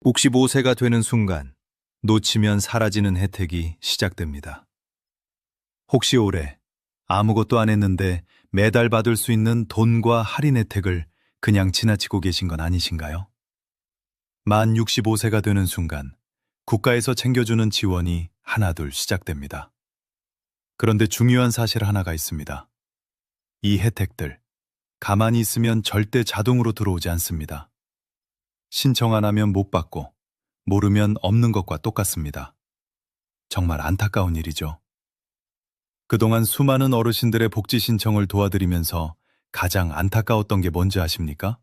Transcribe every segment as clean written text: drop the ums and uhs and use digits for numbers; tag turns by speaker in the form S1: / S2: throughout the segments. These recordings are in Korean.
S1: 65세가 되는 순간 놓치면 사라지는 혜택이 시작됩니다. 혹시 올해 아무것도 안 했는데 매달 받을 수 있는 돈과 할인 혜택을 그냥 지나치고 계신 건 아니신가요? 만 65세가 되는 순간 국가에서 챙겨주는 지원이 하나둘 시작됩니다. 그런데 중요한 사실 하나가 있습니다. 이 혜택들 가만히 있으면 절대 자동으로 들어오지 않습니다. 신청 안 하면 못 받고 모르면 없는 것과 똑같습니다. 정말 안타까운 일이죠. 그동안 수많은 어르신들의 복지 신청을 도와드리면서 가장 안타까웠던 게 뭔지 아십니까?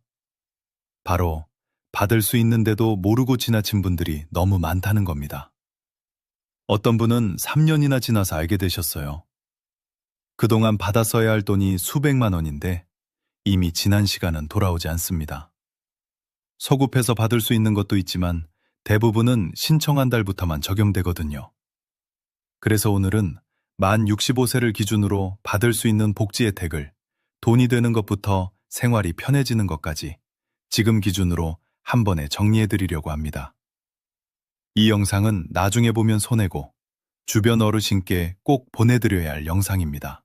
S1: 바로 받을 수 있는데도 모르고 지나친 분들이 너무 많다는 겁니다. 어떤 분은 3년이나 지나서 알게 되셨어요. 그동안 받았어야 할 돈이 수백만 원인데 이미 지난 시간은 돌아오지 않습니다. 소급해서 받을 수 있는 것도 있지만 대부분은 신청한 달부터만 적용되거든요. 그래서 오늘은 만 65세를 기준으로 받을 수 있는 복지 혜택을 돈이 되는 것부터 생활이 편해지는 것까지 지금 기준으로 한 번에 정리해 드리려고 합니다. 이 영상은 나중에 보면 손해고 주변 어르신께 꼭 보내드려야 할 영상입니다.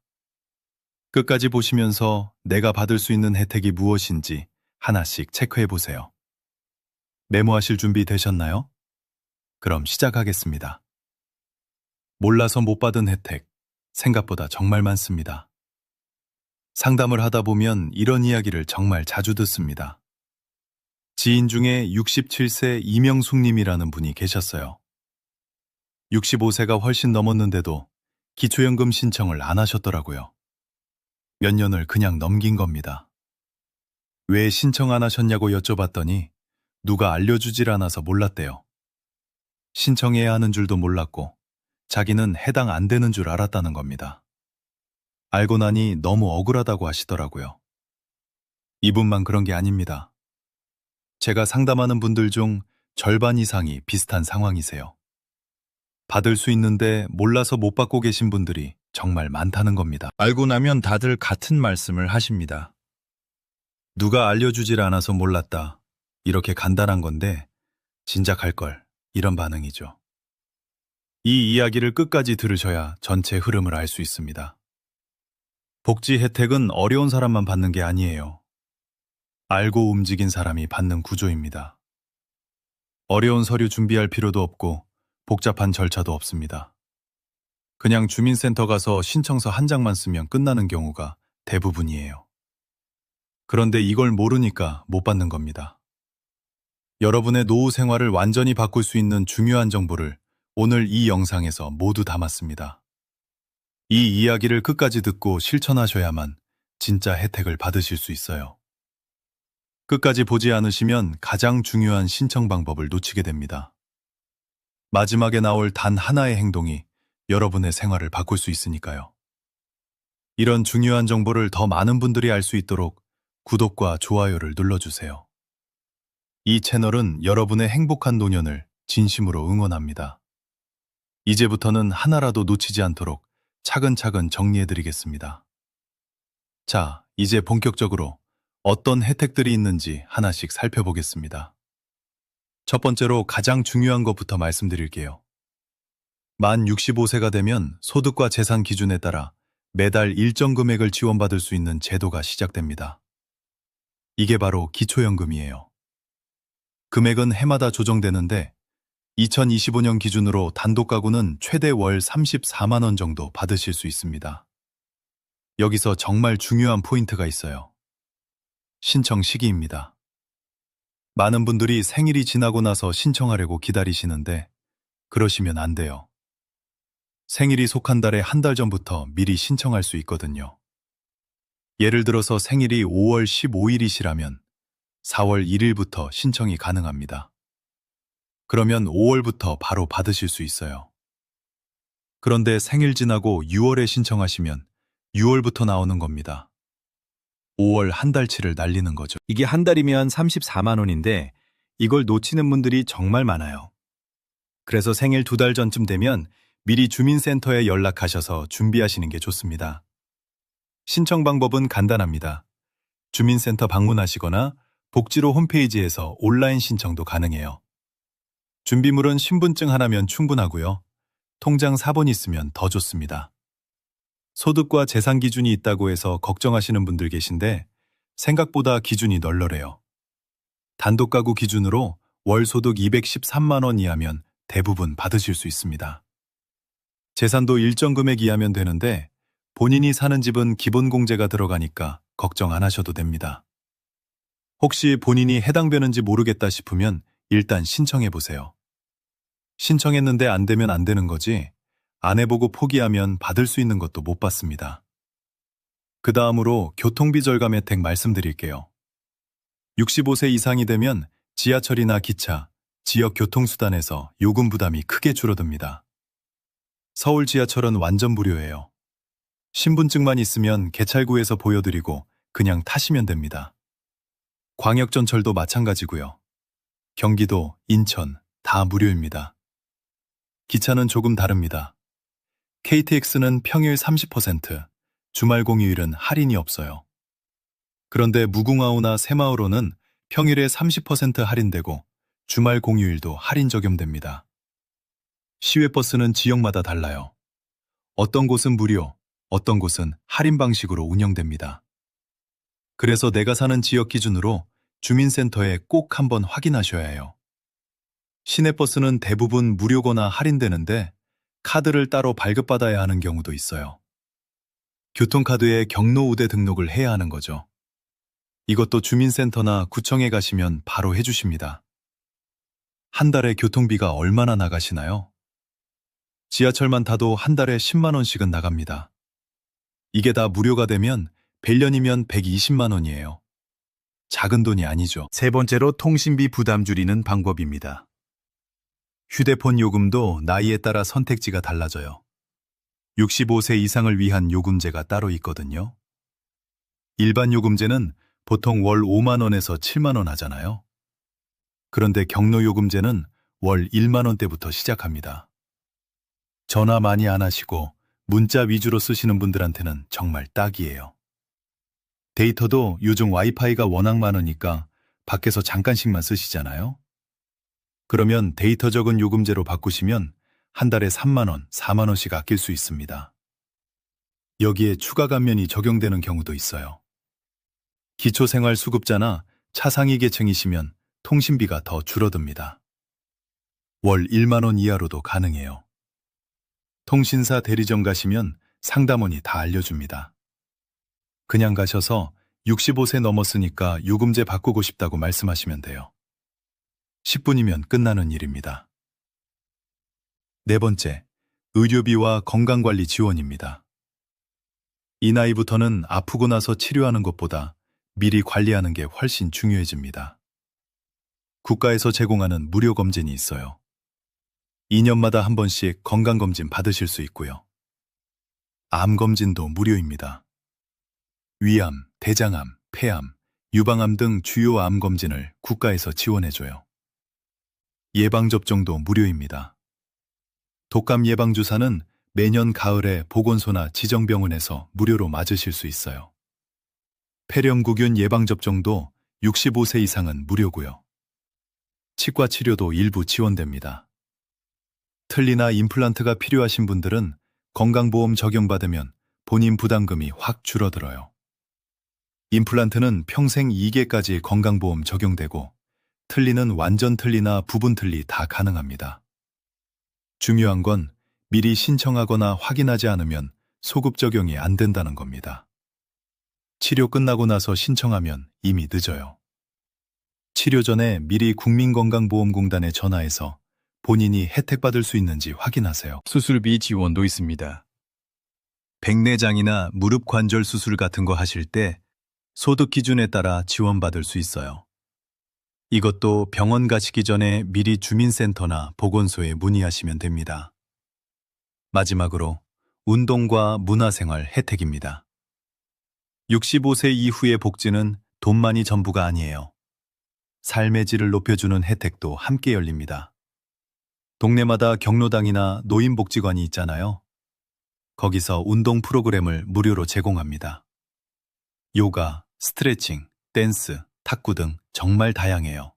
S1: 끝까지 보시면서 내가 받을 수 있는 혜택이 무엇인지 하나씩 체크해 보세요. 메모하실 준비 되셨나요? 그럼 시작하겠습니다. 몰라서 못 받은 혜택, 생각보다 정말 많습니다. 상담을 하다 보면 이런 이야기를 정말 자주 듣습니다. 지인 중에 67세 이명숙님이라는 분이 계셨어요. 65세가 훨씬 넘었는데도 기초연금 신청을 안 하셨더라고요. 몇 년을 그냥 넘긴 겁니다. 왜 신청 안 하셨냐고 여쭤봤더니 누가 알려주질 않아서 몰랐대요. 신청해야 하는 줄도 몰랐고 자기는 해당 안 되는 줄 알았다는 겁니다. 알고 나니 너무 억울하다고 하시더라고요. 이분만 그런 게 아닙니다. 제가 상담하는 분들 중 절반 이상이 비슷한 상황이세요. 받을 수 있는데 몰라서 못 받고 계신 분들이 정말 많다는 겁니다. 알고 나면 다들 같은 말씀을 하십니다. 누가 알려주질 않아서 몰랐다. 이렇게 간단한 건데 진작 할 걸, 이런 반응이죠. 이 이야기를 끝까지 들으셔야 전체 흐름을 알 수 있습니다. 복지 혜택은 어려운 사람만 받는 게 아니에요. 알고 움직인 사람이 받는 구조입니다. 어려운 서류 준비할 필요도 없고 복잡한 절차도 없습니다. 그냥 주민센터 가서 신청서 한 장만 쓰면 끝나는 경우가 대부분이에요. 그런데 이걸 모르니까 못 받는 겁니다. 여러분의 노후 생활을 완전히 바꿀 수 있는 중요한 정보를 오늘 이 영상에서 모두 담았습니다. 이 이야기를 끝까지 듣고 실천하셔야만 진짜 혜택을 받으실 수 있어요. 끝까지 보지 않으시면 가장 중요한 신청 방법을 놓치게 됩니다. 마지막에 나올 단 하나의 행동이 여러분의 생활을 바꿀 수 있으니까요. 이런 중요한 정보를 더 많은 분들이 알 수 있도록 구독과 좋아요를 눌러주세요. 이 채널은 여러분의 행복한 노년을 진심으로 응원합니다. 이제부터는 하나라도 놓치지 않도록 차근차근 정리해드리겠습니다. 자, 이제 본격적으로 어떤 혜택들이 있는지 하나씩 살펴보겠습니다. 첫 번째로 가장 중요한 것부터 말씀드릴게요. 만 65세가 되면 소득과 재산 기준에 따라 매달 일정 금액을 지원받을 수 있는 제도가 시작됩니다. 이게 바로 기초연금이에요. 금액은 해마다 조정되는데 2025년 기준으로 단독 가구는 최대 월 34만 원 정도 받으실 수 있습니다. 여기서 정말 중요한 포인트가 있어요. 신청 시기입니다. 많은 분들이 생일이 지나고 나서 신청하려고 기다리시는데 그러시면 안 돼요. 생일이 속한 달에 한 달 전부터 미리 신청할 수 있거든요. 예를 들어서 생일이 5월 15일이시라면 4월 1일부터 신청이 가능합니다. 그러면 5월부터 바로 받으실 수 있어요. 그런데 생일 지나고 6월에 신청하시면 6월부터 나오는 겁니다. 5월 한 달치를 날리는 거죠. 이게 한 달이면 34만 원인데 이걸 놓치는 분들이 정말 많아요. 그래서 생일 2달 전쯤 되면 미리 주민센터에 연락하셔서 준비하시는 게 좋습니다. 신청 방법은 간단합니다. 주민센터 방문하시거나 복지로 홈페이지에서 온라인 신청도 가능해요. 준비물은 신분증 하나면 충분하고요. 통장 사본 있으면 더 좋습니다. 소득과 재산 기준이 있다고 해서 걱정하시는 분들 계신데 생각보다 기준이 널널해요. 단독 가구 기준으로 월 소득 213만 원 이하면 대부분 받으실 수 있습니다. 재산도 일정 금액 이하면 되는데 본인이 사는 집은 기본 공제가 들어가니까 걱정 안 하셔도 됩니다. 혹시 본인이 해당되는지 모르겠다 싶으면 일단 신청해 보세요. 신청했는데 안 되면 안 되는 거지 안 해보고 포기하면 받을 수 있는 것도 못 받습니다. 그 다음으로 교통비 절감 혜택 말씀드릴게요. 65세 이상이 되면 지하철이나 기차, 지역 교통수단에서 요금 부담이 크게 줄어듭니다. 서울 지하철은 완전 무료예요. 신분증만 있으면 개찰구에서 보여드리고 그냥 타시면 됩니다. 광역전철도 마찬가지고요. 경기도, 인천 다 무료입니다. 기차는 조금 다릅니다. KTX는 평일 30%, 주말 공휴일은 할인이 없어요. 그런데 무궁화호나 새마을호는 평일에 30% 할인되고 주말 공휴일도 할인 적용됩니다. 시외버스는 지역마다 달라요. 어떤 곳은 무료, 어떤 곳은 할인 방식으로 운영됩니다. 그래서 내가 사는 지역 기준으로 주민센터에 꼭 한번 확인하셔야 해요. 시내버스는 대부분 무료거나 할인되는데 카드를 따로 발급받아야 하는 경우도 있어요. 교통카드에 경로우대 등록을 해야 하는 거죠. 이것도 주민센터나 구청에 가시면 바로 해주십니다. 한 달에 교통비가 얼마나 나가시나요? 지하철만 타도 한 달에 10만 원씩은 나갑니다. 이게 다 무료가 되면 100년이면 120만 원이에요. 작은 돈이 아니죠. 세 번째로 통신비 부담 줄이는 방법입니다. 휴대폰 요금도 나이에 따라 선택지가 달라져요. 65세 이상을 위한 요금제가 따로 있거든요. 일반 요금제는 보통 월 5만 원에서 7만 원 하잖아요. 그런데 경로요금제는 월 1만 원대부터 시작합니다. 전화 많이 안 하시고 문자 위주로 쓰시는 분들한테는 정말 딱이에요. 데이터도 요즘 와이파이가 워낙 많으니까 밖에서 잠깐씩만 쓰시잖아요. 그러면 데이터 적은 요금제로 바꾸시면 한 달에 3만 원, 4만 원씩 아낄 수 있습니다. 여기에 추가 감면이 적용되는 경우도 있어요. 기초생활수급자나 차상위 계층이시면 통신비가 더 줄어듭니다. 월 1만 원 이하로도 가능해요. 통신사 대리점 가시면 상담원이 다 알려줍니다. 그냥 가셔서 65세 넘었으니까 요금제 바꾸고 싶다고 말씀하시면 돼요. 10분이면 끝나는 일입니다. 네 번째, 의료비와 건강관리 지원입니다. 이 나이부터는 아프고 나서 치료하는 것보다 미리 관리하는 게 훨씬 중요해집니다. 국가에서 제공하는 무료 검진이 있어요. 2년마다 한 번씩 건강검진 받으실 수 있고요. 암 검진도 무료입니다. 위암, 대장암, 폐암, 유방암 등 주요 암 검진을 국가에서 지원해줘요. 예방접종도 무료입니다. 독감 예방주사는 매년 가을에 보건소나 지정병원에서 무료로 맞으실 수 있어요. 폐렴구균 예방접종도 65세 이상은 무료고요. 치과 치료도 일부 지원됩니다. 틀니나 임플란트가 필요하신 분들은 건강보험 적용받으면 본인 부담금이 확 줄어들어요. 임플란트는 평생 2개까지 건강보험 적용되고 틀니는 완전 틀니나 부분 틀니 다 가능합니다. 중요한 건 미리 신청하거나 확인하지 않으면 소급 적용이 안 된다는 겁니다. 치료 끝나고 나서 신청하면 이미 늦어요. 치료 전에 미리 국민건강보험공단에 전화해서 본인이 혜택받을 수 있는지 확인하세요. 수술비 지원도 있습니다. 백내장이나 무릎 관절 수술 같은 거 하실 때 소득 기준에 따라 지원받을 수 있어요. 이것도 병원 가시기 전에 미리 주민센터나 보건소에 문의하시면 됩니다. 마지막으로 운동과 문화생활 혜택입니다. 65세 이후의 복지는 돈만이 전부가 아니에요. 삶의 질을 높여주는 혜택도 함께 열립니다. 동네마다 경로당이나 노인복지관이 있잖아요. 거기서 운동 프로그램을 무료로 제공합니다. 요가, 스트레칭, 댄스, 탁구 등 정말 다양해요.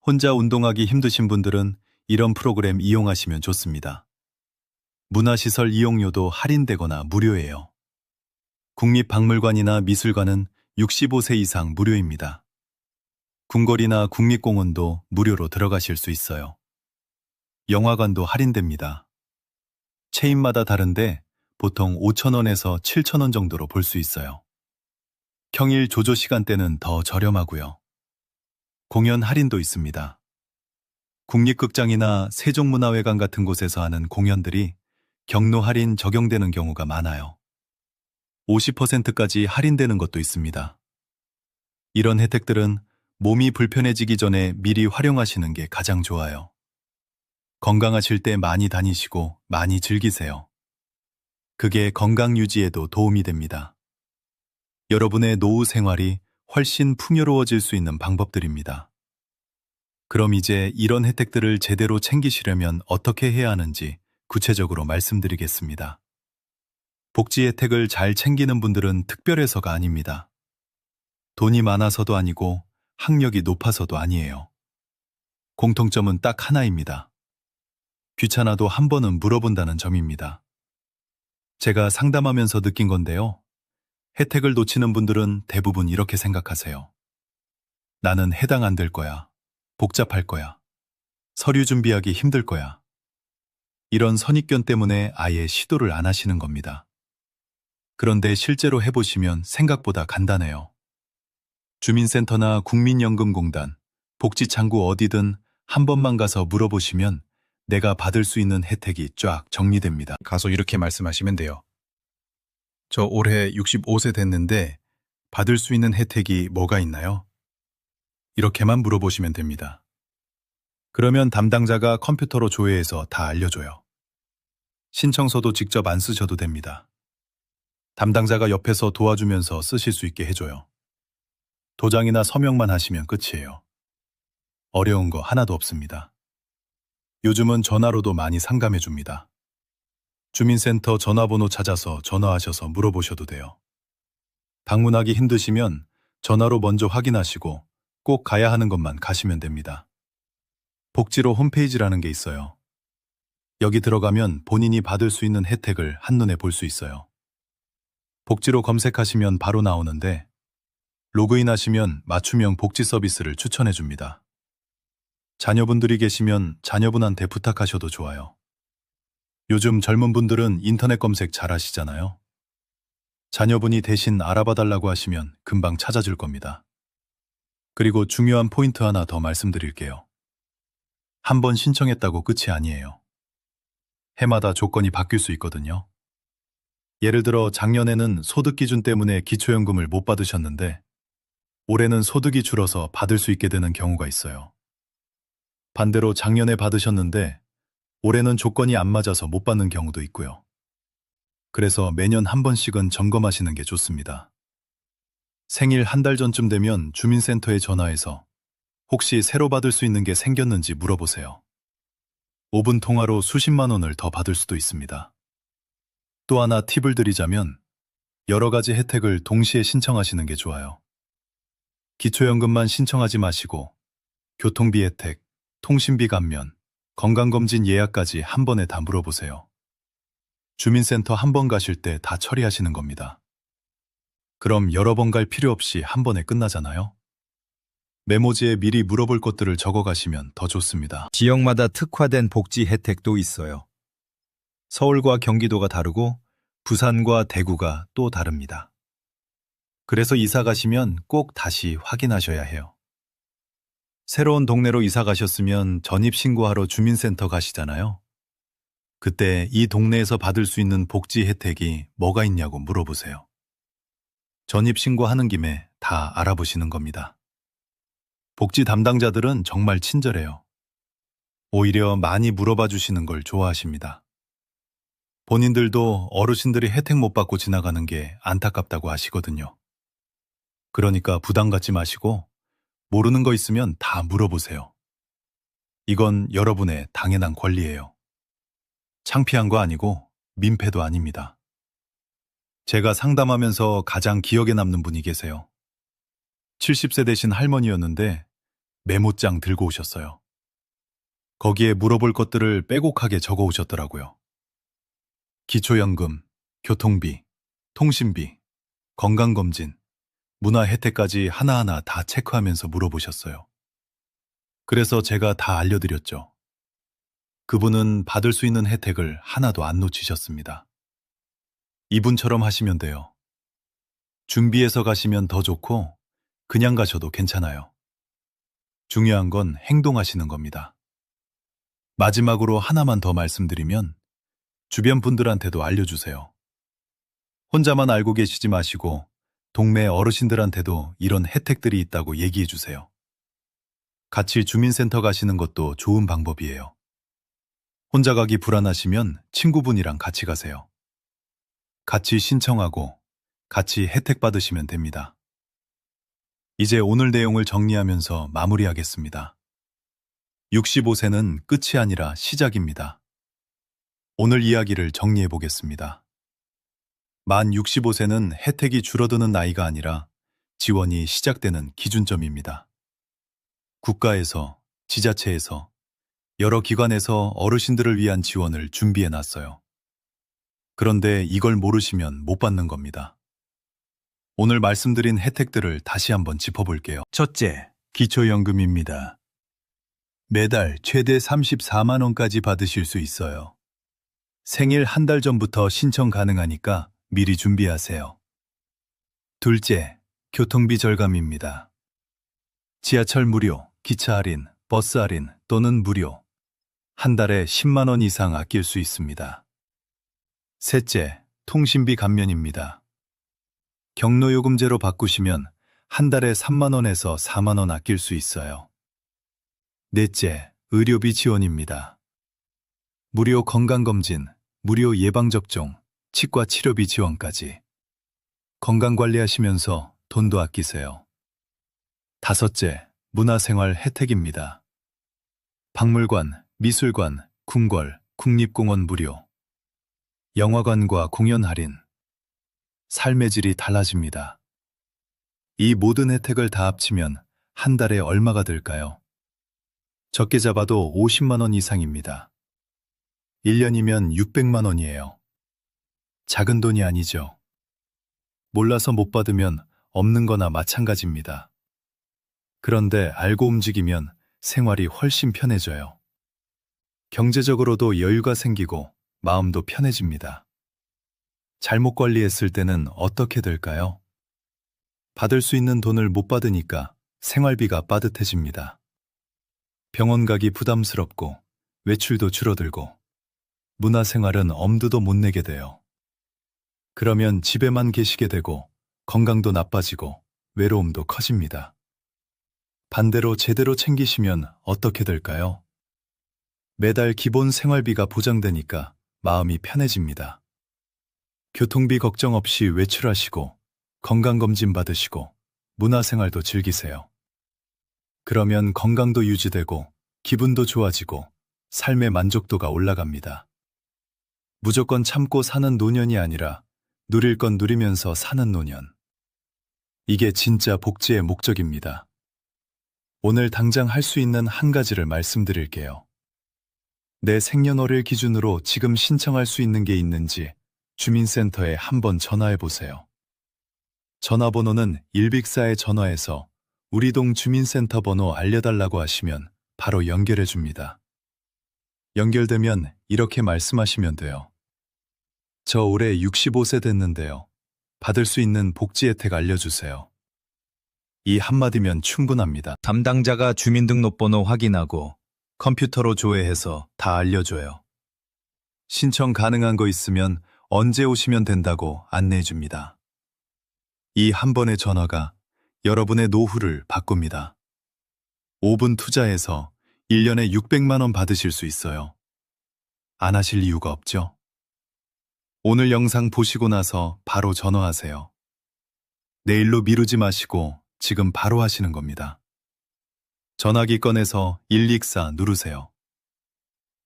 S1: 혼자 운동하기 힘드신 분들은 이런 프로그램 이용하시면 좋습니다. 문화시설 이용료도 할인되거나 무료예요. 국립박물관이나 미술관은 65세 이상 무료입니다. 궁궐이나 국립공원도 무료로 들어가실 수 있어요. 영화관도 할인됩니다. 체인마다 다른데 보통 5,000원에서 7,000원 정도로 볼 수 있어요. 평일 조조 시간대는 더 저렴하고요. 공연 할인도 있습니다. 국립극장이나 세종문화회관 같은 곳에서 하는 공연들이 경로 할인 적용되는 경우가 많아요. 50%까지 할인되는 것도 있습니다. 이런 혜택들은 몸이 불편해지기 전에 미리 활용하시는 게 가장 좋아요. 건강하실 때 많이 다니시고 많이 즐기세요. 그게 건강 유지에도 도움이 됩니다. 여러분의 노후 생활이 훨씬 풍요로워질 수 있는 방법들입니다. 그럼 이제 이런 혜택들을 제대로 챙기시려면 어떻게 해야 하는지 구체적으로 말씀드리겠습니다. 복지 혜택을 잘 챙기는 분들은 특별해서가 아닙니다. 돈이 많아서도 아니고 학력이 높아서도 아니에요. 공통점은 딱 하나입니다. 귀찮아도 한 번은 물어본다는 점입니다. 제가 상담하면서 느낀 건데요. 혜택을 놓치는 분들은 대부분 이렇게 생각하세요. 나는 해당 안 될 거야. 복잡할 거야. 서류 준비하기 힘들 거야. 이런 선입견 때문에 아예 시도를 안 하시는 겁니다. 그런데 실제로 해보시면 생각보다 간단해요. 주민센터나 국민연금공단, 복지창구 어디든 한 번만 가서 물어보시면 내가 받을 수 있는 혜택이 쫙 정리됩니다. 가서 이렇게 말씀하시면 돼요. 저 올해 65세 됐는데 받을 수 있는 혜택이 뭐가 있나요? 이렇게만 물어보시면 됩니다. 그러면 담당자가 컴퓨터로 조회해서 다 알려줘요. 신청서도 직접 안 쓰셔도 됩니다. 담당자가 옆에서 도와주면서 쓰실 수 있게 해줘요. 도장이나 서명만 하시면 끝이에요. 어려운 거 하나도 없습니다. 요즘은 전화로도 많이 상담해 줍니다. 주민센터 전화번호 찾아서 전화하셔서 물어보셔도 돼요. 방문하기 힘드시면 전화로 먼저 확인하시고 꼭 가야 하는 것만 가시면 됩니다. 복지로 홈페이지라는 게 있어요. 여기 들어가면 본인이 받을 수 있는 혜택을 한눈에 볼 수 있어요. 복지로 검색하시면 바로 나오는데 로그인하시면 맞춤형 복지 서비스를 추천해 줍니다. 자녀분들이 계시면 자녀분한테 부탁하셔도 좋아요. 요즘 젊은 분들은 인터넷 검색 잘 하시잖아요. 자녀분이 대신 알아봐 달라고 하시면 금방 찾아줄 겁니다. 그리고 중요한 포인트 하나 더 말씀드릴게요. 한 번 신청했다고 끝이 아니에요. 해마다 조건이 바뀔 수 있거든요. 예를 들어 작년에는 소득 기준 때문에 기초연금을 못 받으셨는데 올해는 소득이 줄어서 받을 수 있게 되는 경우가 있어요. 반대로 작년에 받으셨는데 올해는 조건이 안 맞아서 못 받는 경우도 있고요. 그래서 매년 한 번씩은 점검하시는 게 좋습니다. 생일 한 달 전쯤 되면 주민센터에 전화해서 혹시 새로 받을 수 있는 게 생겼는지 물어보세요. 5분 통화로 수십만 원을 더 받을 수도 있습니다. 또 하나 팁을 드리자면 여러 가지 혜택을 동시에 신청하시는 게 좋아요. 기초연금만 신청하지 마시고 교통비 혜택, 통신비 감면, 건강검진 예약까지 한 번에 다 물어보세요. 주민센터 한 번 가실 때 다 처리하시는 겁니다. 그럼 여러 번 갈 필요 없이 한 번에 끝나잖아요? 메모지에 미리 물어볼 것들을 적어 가시면 더 좋습니다.
S2: 지역마다 특화된 복지 혜택도 있어요.
S1: 서울과 경기도가 다르고 부산과 대구가 또 다릅니다. 그래서 이사 가시면 꼭 다시 확인하셔야 해요. 새로운 동네로 이사 가셨으면 전입신고하러 주민센터 가시잖아요. 그때 이 동네에서 받을 수 있는 복지 혜택이 뭐가 있냐고 물어보세요. 전입신고하는 김에 다 알아보시는 겁니다. 복지 담당자들은 정말 친절해요. 오히려 많이 물어봐 주시는 걸 좋아하십니다. 본인들도 어르신들이 혜택 못 받고 지나가는 게 안타깝다고 하시거든요. 그러니까 부담 갖지 마시고 모르는 거 있으면 다 물어보세요. 이건 여러분의 당연한 권리예요. 창피한 거 아니고 민폐도 아닙니다. 제가 상담하면서 가장 기억에 남는 분이 계세요. 70세 되신 할머니였는데 메모장 들고 오셨어요. 거기에 물어볼 것들을 빼곡하게 적어 오셨더라고요. 기초연금, 교통비, 통신비, 건강검진, 문화 혜택까지 하나하나 다 체크하면서 물어보셨어요. 그래서 제가 다 알려드렸죠. 그분은 받을 수 있는 혜택을 하나도 안 놓치셨습니다. 이분처럼 하시면 돼요. 준비해서 가시면 더 좋고 그냥 가셔도 괜찮아요. 중요한 건 행동하시는 겁니다. 마지막으로 하나만 더 말씀드리면 주변 분들한테도 알려주세요. 혼자만 알고 계시지 마시고 동네 어르신들한테도 이런 혜택들이 있다고 얘기해 주세요. 같이 주민센터 가시는 것도 좋은 방법이에요. 혼자 가기 불안하시면 친구분이랑 같이 가세요. 같이 신청하고 같이 혜택 받으시면 됩니다. 이제 오늘 내용을 정리하면서 마무리하겠습니다. 65세는 끝이 아니라 시작입니다. 오늘 이야기를 정리해 보겠습니다. 만 65세는 혜택이 줄어드는 나이가 아니라 지원이 시작되는 기준점입니다. 국가에서, 지자체에서, 여러 기관에서 어르신들을 위한 지원을 준비해 놨어요. 그런데 이걸 모르시면 못 받는 겁니다. 오늘 말씀드린 혜택들을 다시 한번 짚어볼게요. 첫째, 기초연금입니다. 매달 최대 34만 원까지 받으실 수 있어요. 생일 한 달 전부터 신청 가능하니까 미리 준비하세요. 둘째, 교통비 절감입니다. 지하철 무료, 기차 할인, 버스 할인 또는 무료. 한 달에 10만 원 이상 아낄 수 있습니다. 셋째, 통신비 감면입니다. 경로요금제로 바꾸시면 한 달에 3만 원에서 4만 원 아낄 수 있어요. 넷째, 의료비 지원입니다. 무료 건강검진, 무료 예방접종, 치과 치료비 지원까지. 건강관리하시면서 돈도 아끼세요. 다섯째, 문화생활 혜택입니다. 박물관, 미술관, 궁궐, 국립공원 무료. 영화관과 공연 할인. 삶의 질이 달라집니다. 이 모든 혜택을 다 합치면 한 달에 얼마가 들까요? 적게 잡아도 50만 원 이상입니다. 1년이면 600만 원이에요. 작은 돈이 아니죠. 몰라서 못 받으면 없는 거나 마찬가지입니다. 그런데 알고 움직이면 생활이 훨씬 편해져요. 경제적으로도 여유가 생기고 마음도 편해집니다. 잘못 관리했을 때는 어떻게 될까요? 받을 수 있는 돈을 못 받으니까 생활비가 빠듯해집니다. 병원 가기 부담스럽고 외출도 줄어들고 문화생활은 엄두도 못 내게 돼요. 그러면 집에만 계시게 되고 건강도 나빠지고 외로움도 커집니다. 반대로 제대로 챙기시면 어떻게 될까요? 매달 기본 생활비가 보장되니까 마음이 편해집니다. 교통비 걱정 없이 외출하시고 건강검진 받으시고 문화생활도 즐기세요. 그러면 건강도 유지되고 기분도 좋아지고 삶의 만족도가 올라갑니다. 무조건 참고 사는 노년이 아니라 누릴 건 누리면서 사는 노년. 이게 진짜 복지의 목적입니다. 오늘 당장 할 수 있는 한 가지를 말씀드릴게요. 내 생년월일 기준으로 지금 신청할 수 있는 게 있는지 주민센터에 한번 전화해 보세요. 전화번호는 1빅사에 전화해서 우리 동 주민센터 번호 알려달라고 하시면 바로 연결해 줍니다. 연결되면 이렇게 말씀하시면 돼요. 저 올해 65세 됐는데요. 받을 수 있는 복지 혜택 알려주세요. 이 한마디면 충분합니다.
S2: 담당자가 주민등록번호 확인하고 컴퓨터로 조회해서 다 알려줘요.
S1: 신청 가능한 거 있으면 언제 오시면 된다고 안내해 줍니다. 이 한 번의 전화가 여러분의 노후를 바꿉니다. 5분 투자해서 1년에 600만 원 받으실 수 있어요. 안 하실 이유가 없죠? 오늘 영상 보시고 나서 바로 전화하세요. 내일로 미루지 마시고 지금 바로 하시는 겁니다. 전화기 꺼내서 124 누르세요.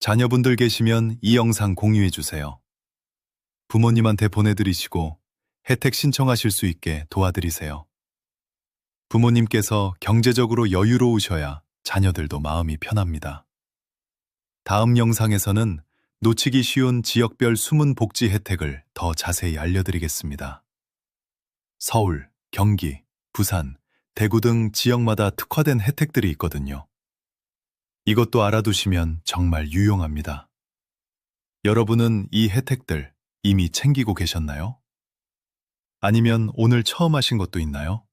S1: 자녀분들 계시면 이 영상 공유해 주세요. 부모님한테 보내드리시고 혜택 신청하실 수 있게 도와드리세요. 부모님께서 경제적으로 여유로우셔야 자녀들도 마음이 편합니다. 다음 영상에서는 놓치기 쉬운 지역별 숨은 복지 혜택을 더 자세히 알려드리겠습니다. 서울, 경기, 부산, 대구 등 지역마다 특화된 혜택들이 있거든요. 이것도 알아두시면 정말 유용합니다. 여러분은 이 혜택들 이미 챙기고 계셨나요? 아니면 오늘 처음 하신 것도 있나요?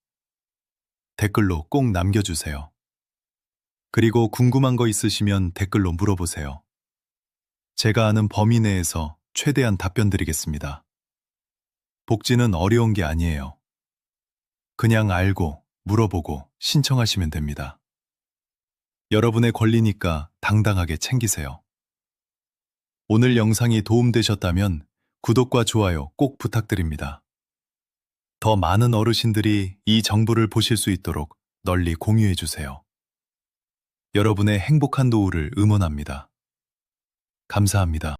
S1: 댓글로 꼭 남겨주세요. 그리고 궁금한 거 있으시면 댓글로 물어보세요. 제가 아는 범위 내에서 최대한 답변 드리겠습니다. 복지는 어려운 게 아니에요. 그냥 알고, 물어보고 신청하시면 됩니다. 여러분의 권리니까 당당하게 챙기세요. 오늘 영상이 도움되셨다면 구독과 좋아요 꼭 부탁드립니다. 더 많은 어르신들이 이 정보를 보실 수 있도록 널리 공유해 주세요. 여러분의 행복한 노후를 응원합니다. 감사합니다.